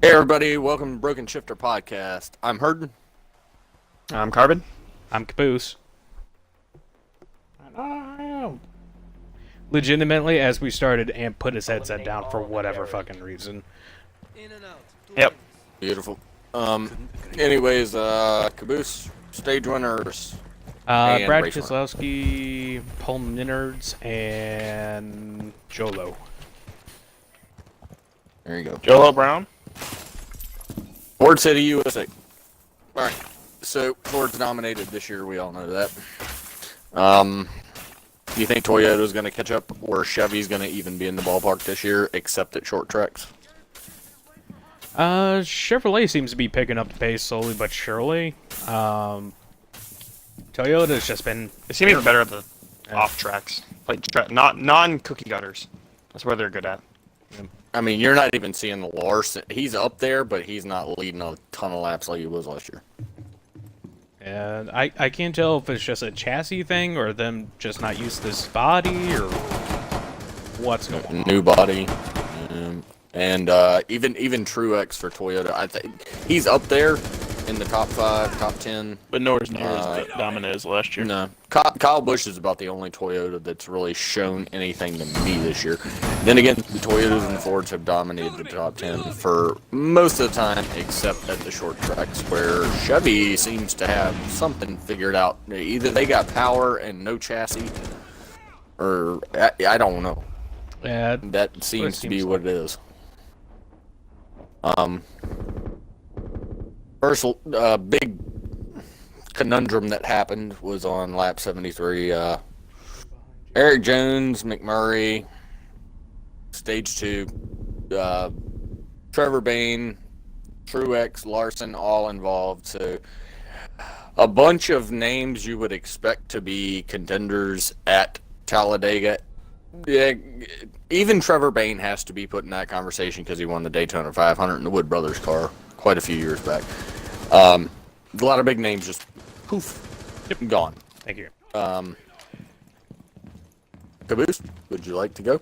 Hey everybody, welcome to Broken Shifter Podcast. I'm Hurdon. I'm Carbon. I'm Caboose. Legitimately, as we started, Amp put his headset down for whatever fucking reason. Yep. Beautiful. Anyways, Caboose, stage winners. Brad race winner. Keselowski, Paul Minards, and Jolo. There you go. Jolo Brown. Ford City, USA. Alright, so Ford's dominated this year, we all know that. Do you think Toyota's going to catch up, or Chevy's going to even be in the ballpark this year, except at short tracks? Chevrolet seems to be picking up the pace slowly but surely. Toyota's just been... They seem even better at the off tracks, like not non-cookie gutters. That's where they're good at. I mean, you're not even seeing the Larson. He's up there, but he's not leading a ton of laps like he was last year. And I can't tell if it's just a chassis thing, or them just not used to this body, or what's going on. New body. And even Truex for Toyota, I think he's up there in the top 5, top 10. But nowhere's near as dominant as last year. No. Kyle Busch is about the only Toyota that's really shown anything to me this year. Then again, the Toyotas and the Fords have dominated the top 10 for most of the time, except at the short tracks, where Chevy seems to have something figured out. Either they got power and no chassis, or I don't know. Yeah, That seems to be what it is. First big conundrum that happened was on lap 73. Eric Jones, McMurray, stage 2, Trevor Bayne, Truex, Larson, all involved. So a bunch of names you would expect to be contenders at Talladega. Yeah, even Trevor Bayne has to be put in that conversation because he won the Daytona 500 in the Wood Brothers car quite a few years back. A lot of big names just poof, gone. thank you. Caboose, would you like to go?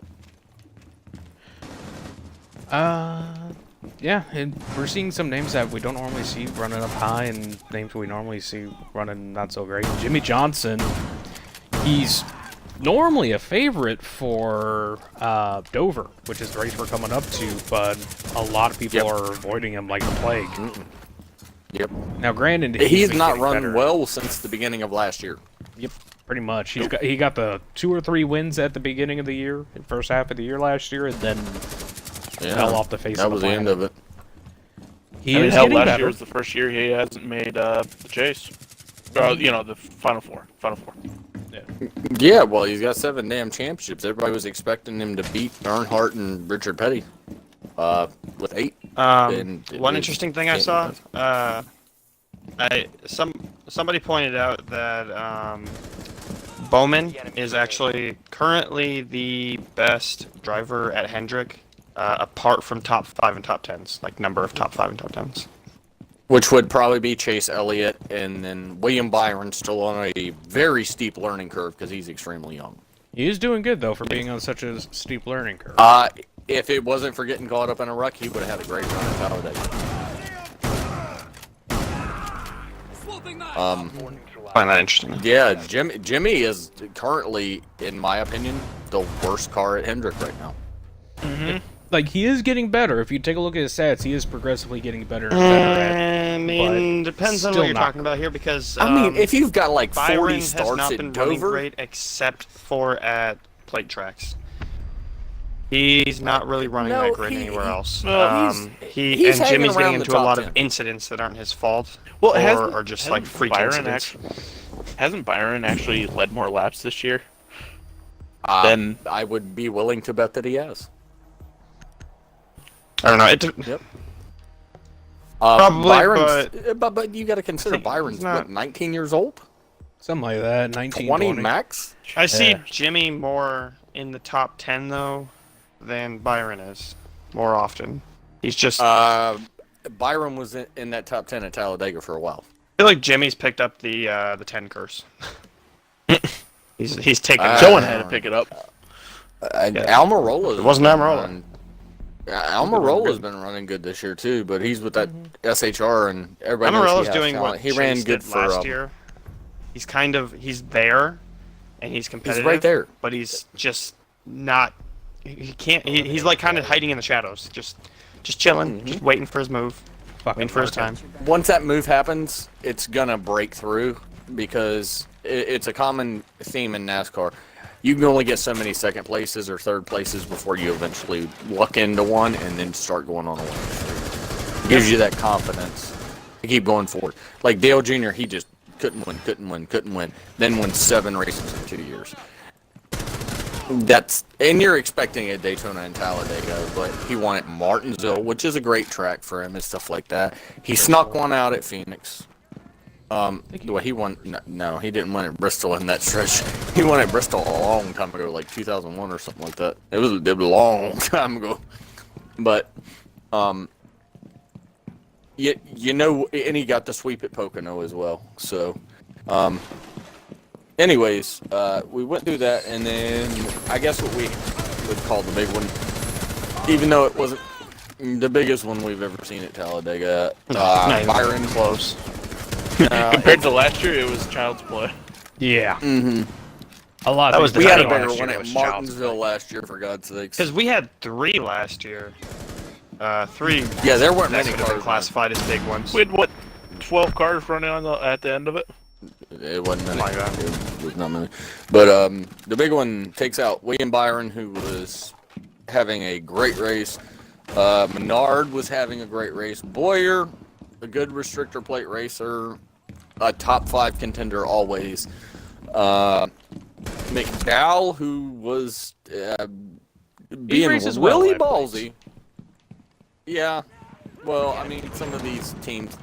Yeah, and we're seeing some names that we don't normally see running up high, and names we normally see running not so great. Jimmy Johnson, he's normally a favorite for Dover, which is the race we're coming up to, but a lot of people are avoiding him like the plague. Yep. Now, granted, He's not getting run better. well since the beginning of last year. Yep, pretty much. He got the 2 or 3 wins at the beginning of the year, the first half of the year last year, and then fell off the face that of the was the end planet. of it. He I mean, is hell, getting last better. year was the first year he hasn't made the chase. The Final Four. Yeah, well, he's got 7 damn championships. Everybody was expecting him to beat Earnhardt and Richard Petty with 8. One interesting thing I saw, somebody pointed out that Bowman is actually currently the best driver at Hendrick, apart from top 5 and top 10s, like number of top 5 and top 10s. Which would probably be Chase Elliott, and then William Byron still on a very steep learning curve because he's extremely young. He is doing good, though, for being on such a steep learning curve. If it wasn't for getting caught up in a wreck, he would have had a great run at Talladega. Find that interesting. Yeah, Jimmy is currently, in my opinion, the worst car at Hendrick right now. Like, he is getting better. If you take a look at his stats, he is progressively getting better and better at I mean, depends on still what you're not talking about here, because I mean, if you've got like 40 Byron has starts not at been running Dover, great except for at plate tracks. He's not really running that great anywhere else. he's hanging Jimmy's around getting the into a top lot 10. of incidents that aren't his fault, Well, or just like freak Byron incidents. hasn't Byron actually led more laps this year? then I would be willing to bet that he has. I don't know. Yep. Probably, Byron's, but you got to consider Byron's not- what, 19 years old, something like that. 19, 20 20. max. I see Yeah. Jimmy more in the top 10 though than Byron is more often. He's just Byron was in that top 10 at Talladega for a while. I feel like Jimmy's picked up the 10 curse. he's taken. Someone had to pick it up. Almirola. It wasn't Almirola. Almirola's been running good this year too, but he's with that SHR and everybody knows he Almirola's has doing talent. what He ran Chase good did for last year. He's there, and he's competitive. right there. But he's just not. He can't. He's like kind of hiding in the shadows, just chilling, just waiting for his move, waiting for his time. Once that move happens, it's gonna break through because it's a common theme in NASCAR. You can only get so many second places or third places before you eventually luck into one and then start going on a winning streak. Gives you that confidence to keep going forward. Like Dale Jr., he just couldn't win. Then won 7 races in 2 years. And you're expecting a Daytona and Talladega, but he won at Martinsville, which is a great track for him and stuff like that. He snuck one out at Phoenix. Well, he won. No, he didn't win at Bristol in that stretch. He won at Bristol a long time ago, like 2001 or something like that. It was a long time ago. But, you know, and he got the sweep at Pocono as well. So, anyways, we went through that, and then I guess what we would call the big one, even though it wasn't the biggest one we've ever seen at Talladega. Byron close. Compared to last year, it was child's play. Yeah. Mm-hmm. A lot. That was We had a Last bigger year one it at was Martinsville last year, for God's sakes. Because we had 3 last year. 3. Yeah, there weren't that many could have been cars. classified as big ones. We had, what, 12 cars running at the end of it? It wasn't many. Oh my God. It was not many. But the big one takes out William Byron, who was having a great race. Menard was having a great race. Boyer, a good restrictor plate racer, a top 5 contender always. McDowell, who was being races well really at ballsy. Yeah. Well, I mean, some of these teams,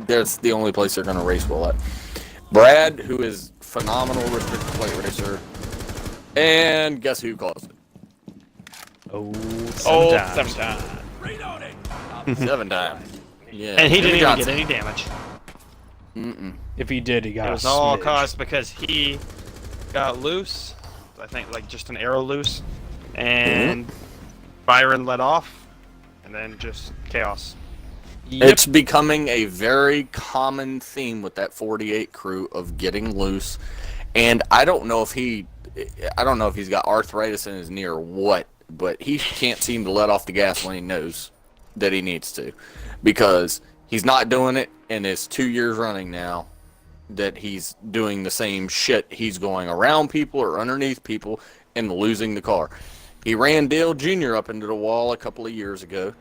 that's the only place they're going to race well at. Brad, who is phenomenal restrictor plate racer. And guess who caused it? Seven times. 7 times. Yeah. And he didn't even Johnson. get any damage. If he did, he got It a was all smidge. caused because he got loose. I think like just an arrow loose, and Byron let off, and then just chaos. Yep. It's becoming a very common theme with that 48 crew of getting loose, and I don't know if he's got arthritis in his knee or what, but he can't seem to let off the gas when he knows that he needs to, because he's not doing it, and it's 2 years running now that he's doing the same shit. He's going around people or underneath people and losing the car. He ran Dale Jr. up into the wall a couple of years ago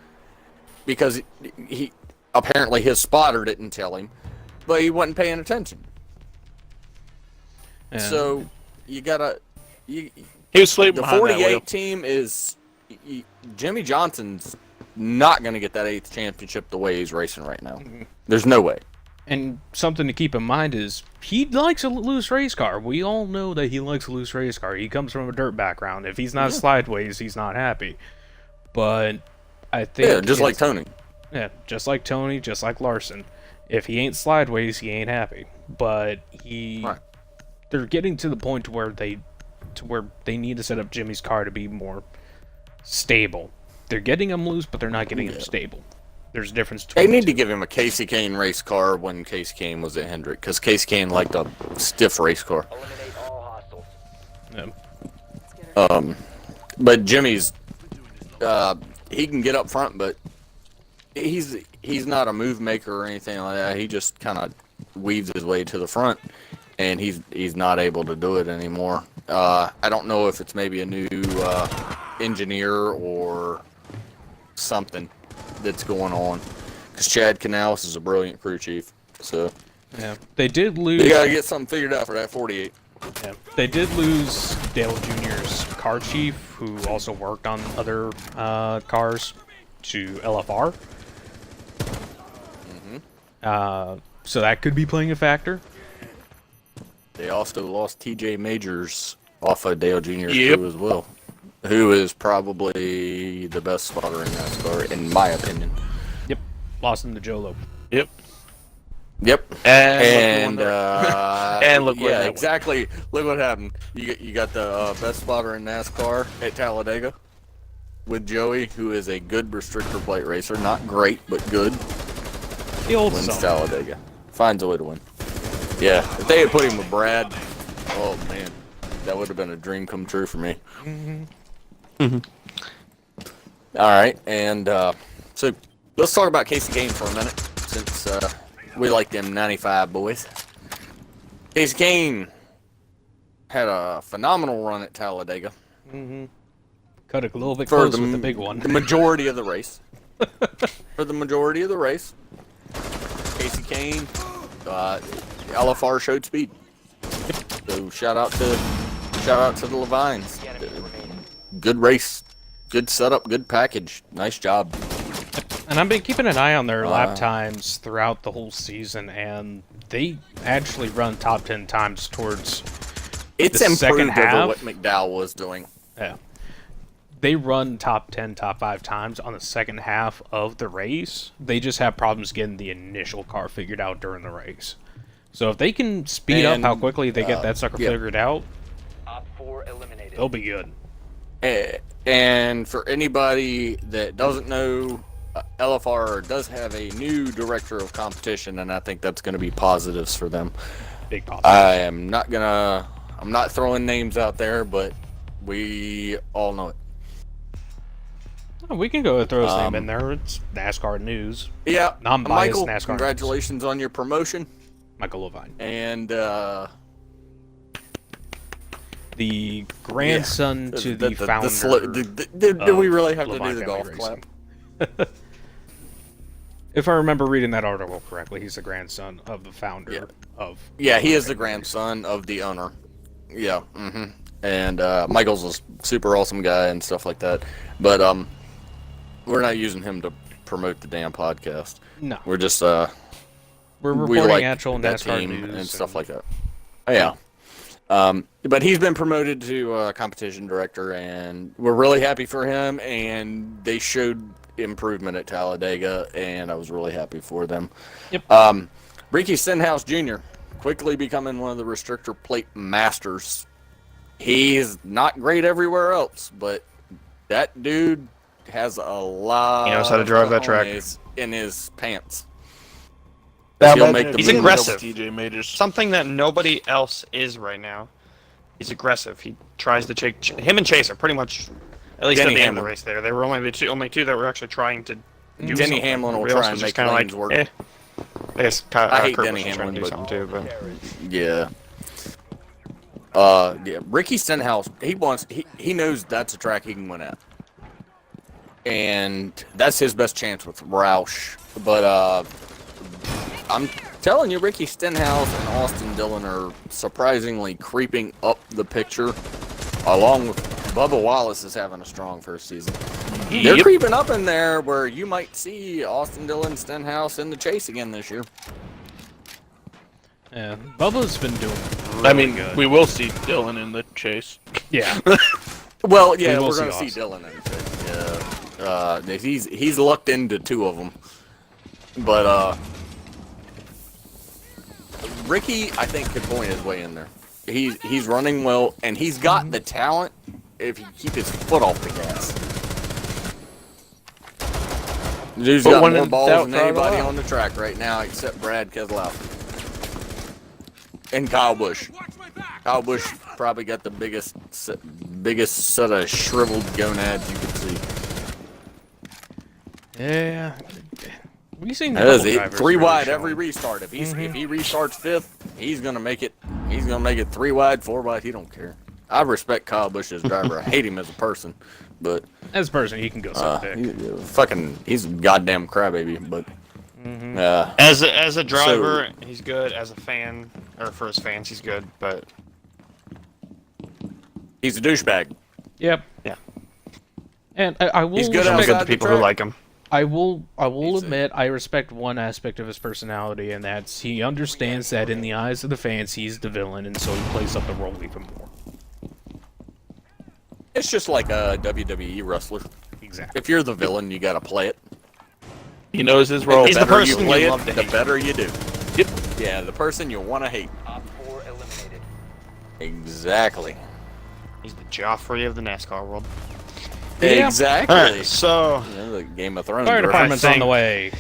because he apparently his spotter didn't tell him, but he wasn't paying attention. Yeah. So you gotta He was sleeping the behind that 48 wheel. team is Jimmy Johnson's not going to get that 8th championship the way he's racing right now. There's no way. And something to keep in mind is he likes a loose race car. We all know that he likes a loose race car. He comes from a dirt background. If he's not slideways, he's not happy. But I think Yeah, just like Tony. Yeah, just like Tony, just like Larson. If he ain't slideways, he ain't happy. But Right. they're getting to the point where they need to set up Jimmy's car to be more stable. They're getting him loose, but they're not getting him stable. There's a difference They between need the to two. give him a Casey Kane race car when Casey Kane was at Hendrick, because Casey Kane liked a stiff race car. Yeah. But Jimmy's, he can get up front, but he's not a move maker or anything like that. He just kind of weaves his way to the front, and he's not able to do it anymore. I don't know if it's maybe a new engineer or something that's going on, because Chad Canales is a brilliant crew chief. So Yeah. They did lose. you gotta get something figured out for that 48. Yeah. They did lose Dale Jr.'s car chief, who also worked on other cars, to LFR. So that could be playing a factor. They also lost TJ Majors off of Dale Jr.'s Yep. crew as well, who is probably the best spotter in NASCAR, in my opinion. Yep. Lost him to Jolo. Yep. Yep. And And look where yeah, that went. exactly. Look what happened. You got the best spotter in NASCAR at Talladega. with Joey, who is a good restrictor plate racer. Not great, but good. The old Wins son. Talladega. Finds a way to win. Yeah, if they had put him with Brad, oh man, that would have been a dream come true for me. All right, and so let's talk about Casey Kane for a minute, since we like them 95 boys. Casey Kane had a phenomenal run at Talladega Cut it a little bit for close with the big one. the majority of the race. For the majority of the race, Casey Kane, LFR showed speed. So shout out to the Levines. Good race, good setup, good package. Nice job. And I've been keeping an eye on their lap times throughout the whole season, and they actually run top 10 times towards It's the improved second over half. what McDowell was doing. Yeah. They run top 10, top 5 times on the second half of the race. They just have problems getting the initial car figured out during the race. So if they can speed up And, how quickly they get that sucker yeah. figured out, Op 4 eliminated. they'll be good. And for anybody that doesn't know, LFR does have a new director of competition, and I think that's going to be positives for them. Big pop. I'm not throwing names out there, but we all know it. We can go and throw his name in there. It's NASCAR news. Yeah, Non-biased Michael, NASCAR congratulations on your promotion. Michael Levine. And The grandson to the founder. Do we really have to Levine do the Family golf Racing. clap? If I remember reading that article correctly, he's the grandson of the founder of... Yeah, he is the grandson of the owner. Yeah, And Michael's a super awesome guy and stuff like that. But we're not using him to promote the damn podcast. No. We're just We're we reporting like actual that NASCAR team news and stuff like that. Yeah. But he's been promoted to competition director, and we're really happy for him. And they showed improvement at Talladega, and I was really happy for them. Yep. Ricky Stenhouse Jr. quickly becoming one of the restrictor plate masters. He's not great everywhere else, but that dude has a lot. He knows how to drive that track. In his pants. Now, He'll imagine make if the He's he move. was aggressive. TJ Majors. Something that nobody else is right now. He's aggressive. He tries to take him and Chase are pretty much, at least Denny at the end of Hamlin. the race. There, they were only the only two that were actually trying to do Denny something. Hamlin will Everybody else try was and just make kinda lanes work. I guess I hate Kurt Denny was trying to Hamlin, do but- something too. But Yeah, Ricky Stenhouse, he knows that's a track he can win at. And that's his best chance with Roush. But I'm telling you, Ricky Stenhouse and Austin Dillon are surprisingly creeping up the picture, along with Bubba Wallace is having a strong first season. They're creeping up in there where you might see Austin Dillon, Stenhouse in the chase again this year. Yeah, Bubba's been doing really I mean, good. we will see Dylan in the chase. Yeah. Well, yeah, We will we're going to see see Dillon in the chase. Yeah. He's lucked into two of them. But Ricky, I think, could point his way in there. He's running well, and he's got the talent if he keep his foot off the gas. Dude's But got when more in balls doubt, than try it anybody out. on the track right now except Brad Keselowski. And Kyle Busch. Kyle Busch probably got the biggest set of shriveled gonads you could see. Yeah. We've seen That is couple it. drivers Three really wide showing. every restart. If he restarts fifth, he's gonna make it. He's gonna make it 3 wide, 4 wide. He don't care. I respect Kyle Busch as a driver. I hate him as a person, but As a person, he can go suck dick. he's a goddamn crybaby. But as a driver, he's good. As a fan, or for his fans, he's good. But he's a douchebag. Yep. yeah, And I will He's good I'm outside good respect, to the people track. who like him. I will He's a- admit I respect one aspect of his personality, and that's he understands that in the eyes of the fans he's the villain, and so he plays up the role even more. It's just like a WWE wrestler. Exactly. If you're the villain, you gotta play it. He knows his role. He's the better you person play you it, love to the hate. better you do. Yep. Yeah, the person you want to hate. Op 4 eliminated. Exactly. He's the Joffrey of the NASCAR world. Exactly. Alright, so Yeah, the Game of Thrones. Fire right? department's on think- the way.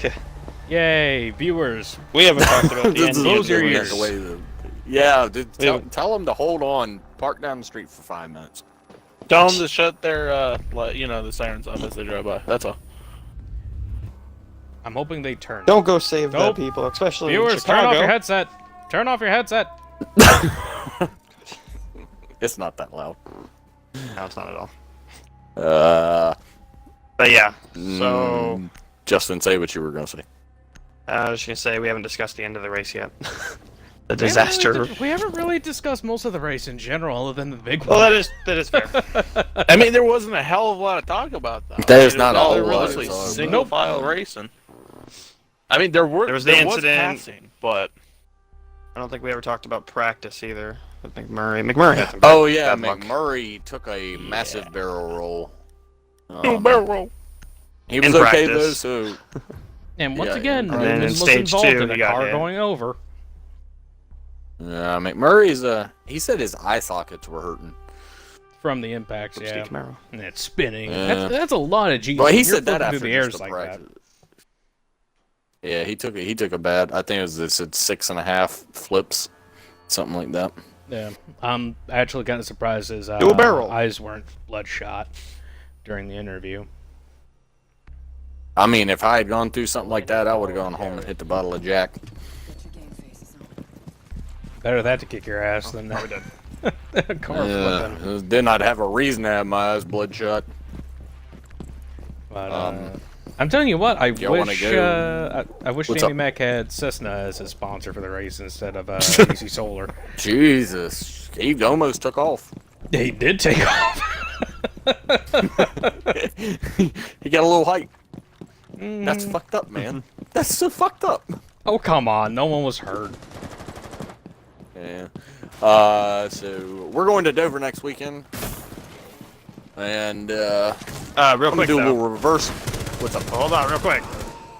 Yay, viewers. we haven't talked about the This is Close your Indian ears. the way yeah, dude, Yeah. tell them to hold on. Park down the street for 5 minutes. Tell them to shut their, the sirens off as they drive by. That's all. I'm hoping they turn. Don't go save Nope. the people, especially in Viewers, turn Chicago. off your headset. Turn off your headset. It's not that loud. No, it's not at all. But yeah, so Justin, say what you were gonna say. I was just gonna say we haven't discussed the end of the race yet. The We haven't disaster. really- we haven't really discussed most of the race in general, other than the big Well, one. that is fair. I mean, there wasn't a hell of a lot of talk about that. There's It not was a all whole lot, mostly it's all- single file racing. I mean, there There was the incident. passing, but I don't think we ever talked about practice either with McMurray. McMurray had some Oh yeah, bad luck. McMurray took a massive barrel roll. barrel roll. He was In okay though, practice. so And once Yeah, again, and then Newman in was stage involved 2, in a he got car hit. going over. McMurray's he said his eye sockets were hurting. From the impacts, Steve yeah. Camaro. And it's spinning. Yeah. That's a lot of G's. Well, he when you're said that flipping after through the airs just the like practice. that. Yeah, he took a bad. I think it said 6.5 flips, something like that. Yeah. I'm actually kind of surprised his Do a barrel. eyes weren't bloodshot during the interview. I mean, if I had gone through something like that, I would have gone home and hit the bottle of Jack. Better that to kick your ass than that. Car flipping. Yeah, then I'd have a reason to have my eyes bloodshot. But, Um, I'm telling you what, I y'all wanna wish go? I wish What's Danny up? Mac had Cessna as his sponsor for the race instead of DC Solar. Jesus, he almost took off. He did take off. He got a little height. Mm. That's fucked up, man. That's so fucked up. Oh come on, no one was hurt. Yeah. So we're going to Dover next weekend, and Real I'm gonna quick do a though. little reverse. What's up? Hold on, real quick.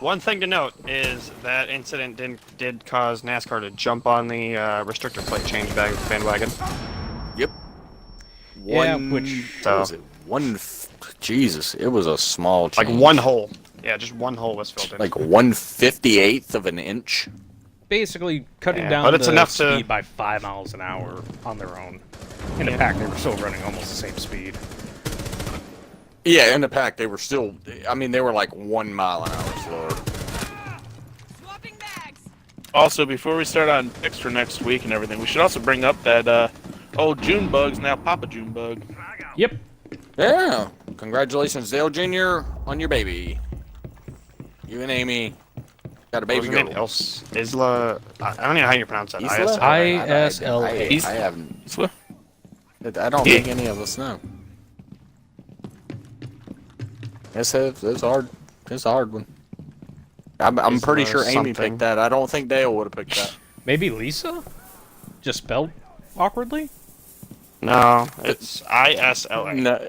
One thing to note is that incident did cause NASCAR to jump on the restrictor plate change bandwagon. Yep. Yeah, One, which- what was it? Jesus, it was a small Like change. one hole. Yeah, just one hole was filled in. Like 1/58th of an inch. Basically cutting Yeah, down but it's the enough speed to- by 5 miles an hour on their own. In the pack, they were still running almost the same speed. Yeah, in the pack they were still. I mean, they were like 1 mile an hour slower. Also, before we start on picks for next week and everything, we should also bring up that old June Bug's now Papa June Bug. Yep. Yeah. Congratulations, Dale Jr. on your baby. You and Amy got a What baby was her name? girl. Isla. I don't know how you pronounce that. Isla? ISLA. I haven't. I don't think any of us know. It's hard. It's a hard one. I'm pretty sure Amy something. picked that. I don't think Dale would have picked that. Maybe Lisa? Just spelled awkwardly? No, it's ISLA. No.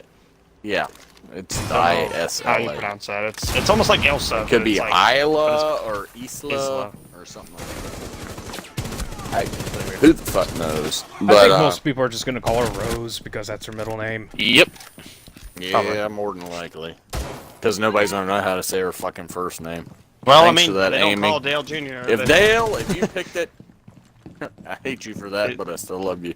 Yeah. It's I don't know how you ISLA. pronounce that? It's almost like Elsa. Could but be it's like, Isla or Isla Isla. or something like that. Who the fuck knows? I But think most people are just going to call her Rose because that's her middle name. Yep. yeah, probably. more than likely. Because nobody's gonna know how to say her fucking first name. well, Thanks I for mean, that, they don't Amy. call Dale Jr. If they- Dale, if you picked it, I hate you for that, but I still love you.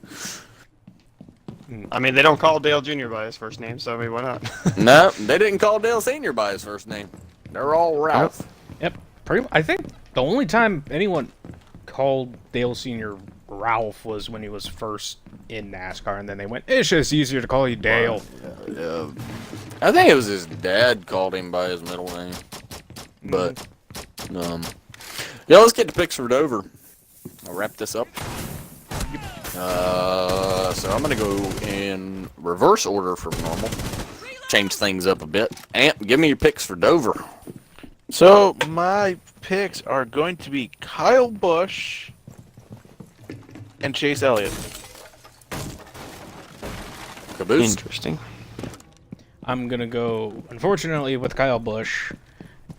I mean, they don't call Dale Jr. by his first name, so I mean, why not? No, they didn't call Dale Senior by his first name. They're all Ralph. Yep. I think the only time anyone called Dale Sr. Ralph was when he was first in NASCAR, and then they went, it's just easier to call you Dale. Yeah. I think it was his dad called him by his middle name. But, yeah, let's get the picks for Dover. I'll wrap this up. So I'm gonna go in reverse order from normal. Change things up a bit. Amp, give me your picks for Dover. So my picks are going to be Kyle Busch and Chase Elliott. Caboose. Interesting. I'm going to go, unfortunately, with Kyle Busch.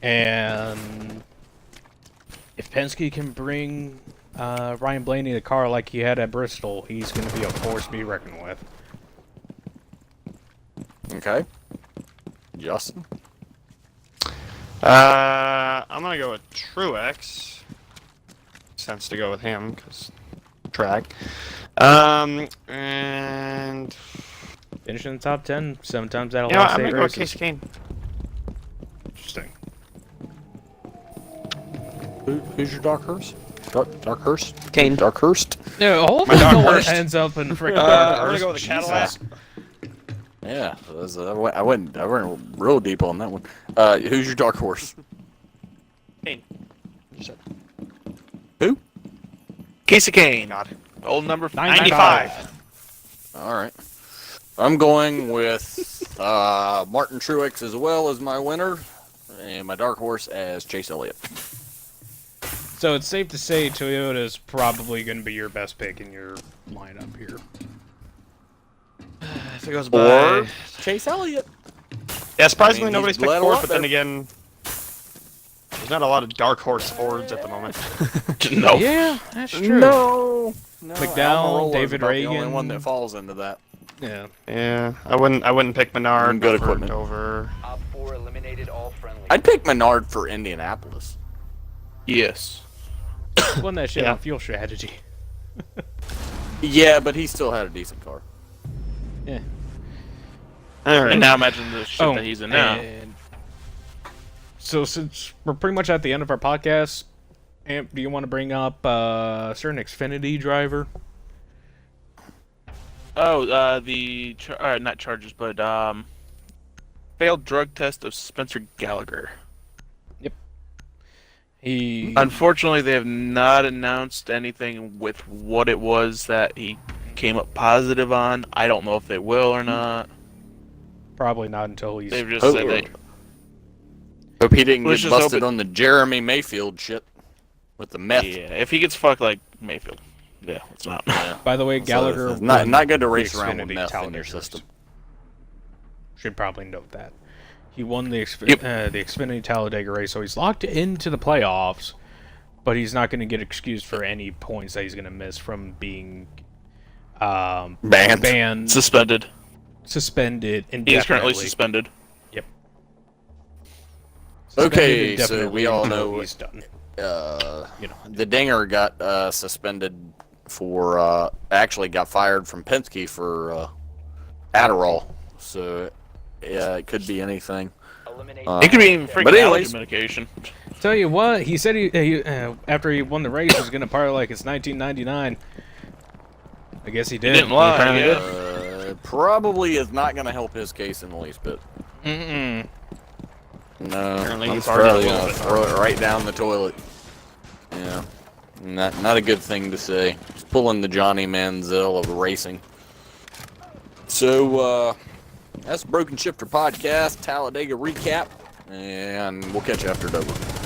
And if Penske can bring Ryan Blaney the car like he had at Bristol, he's going to be a force to be reckoned with. Okay. Justin? I'm gonna go with Truex. Sense to go with him because track. And Finishing in the top 10 7 times out of you know, last I'm 8 gonna go with races. Case Kane. Interesting. Who's your dark horse? Darkhurst? Kane. Darkhurst? Yeah, hopefully dark no one horse. ends up in freaking I'm gonna go with the Cadillac. Yeah, I went real deep on that one. Who's your dark horse? Kane. Who? Casey Kane. God. Old number 95. All right. I'm going with Martin Truex as well as my winner, and my dark horse as Chase Elliott. So it's safe to say Toyota's probably going to be your best pick in your lineup here. If it goes Or by. Chase Elliott. Yeah, surprisingly I mean, nobody's he's picked led a Ford, lot but then there. again, there's not a lot of dark horse Fords at the moment. No. Yeah, that's true. No. McDowell, Almirola's David about the only Reagan. one that falls into that. Yeah. Yeah, I wouldn't pick Menard Good over equipment. Dover. Op 4 eliminated all friendly. I'd pick Menard for Indianapolis. Yes. Won that shit Yeah. on fuel strategy. Yeah, but he still had a decent car. Yeah. All right. And now imagine the shit that he's in now. and- So since we're pretty much at the end of our podcast, Amp, do you want to bring up a certain Xfinity driver? Oh, not charges, but failed drug test of Spencer Gallagher. He Unfortunately, they have not announced anything with what it was that he came up positive on. I don't know if they will or not. probably not until he's. They've just Oh, said they. Hope he didn't Let's get just busted hope it- on the Jeremy Mayfield shit with the meth. Yeah, if he gets fucked like Mayfield. Yeah, it's not. By the way, So Gallagher. it's not won good to the race around with Xfinity meth in Talladega your race. system. Should probably note that. He won the Yep. the Xfinity Talladega race, so he's locked into the playoffs. But he's not going to get excused for any points that he's going to miss from being banned, Suspended. suspended, indefinitely. He is currently suspended. Suspended Okay, so indefinitely we all until know he's done. You know, the Dinger got suspended for actually got fired from Penske for Adderall. So yeah, it could be anything. Eliminate It could be even freaking But anyways- allergy medication. Tell you what, he said he after he won the race, he was going to party like it's 1999. I guess he did. Didn't lie. apparently Yeah. Probably is not going to help his case in the least bit. Mm-mm. No, Apparently I'm he's already probably a little gonna bit throw it right down the toilet. Yeah, not a good thing to say. Just pulling the Johnny Manziel of racing. So that's Broken Shifter Podcast, Talladega recap, and we'll catch you after Dover.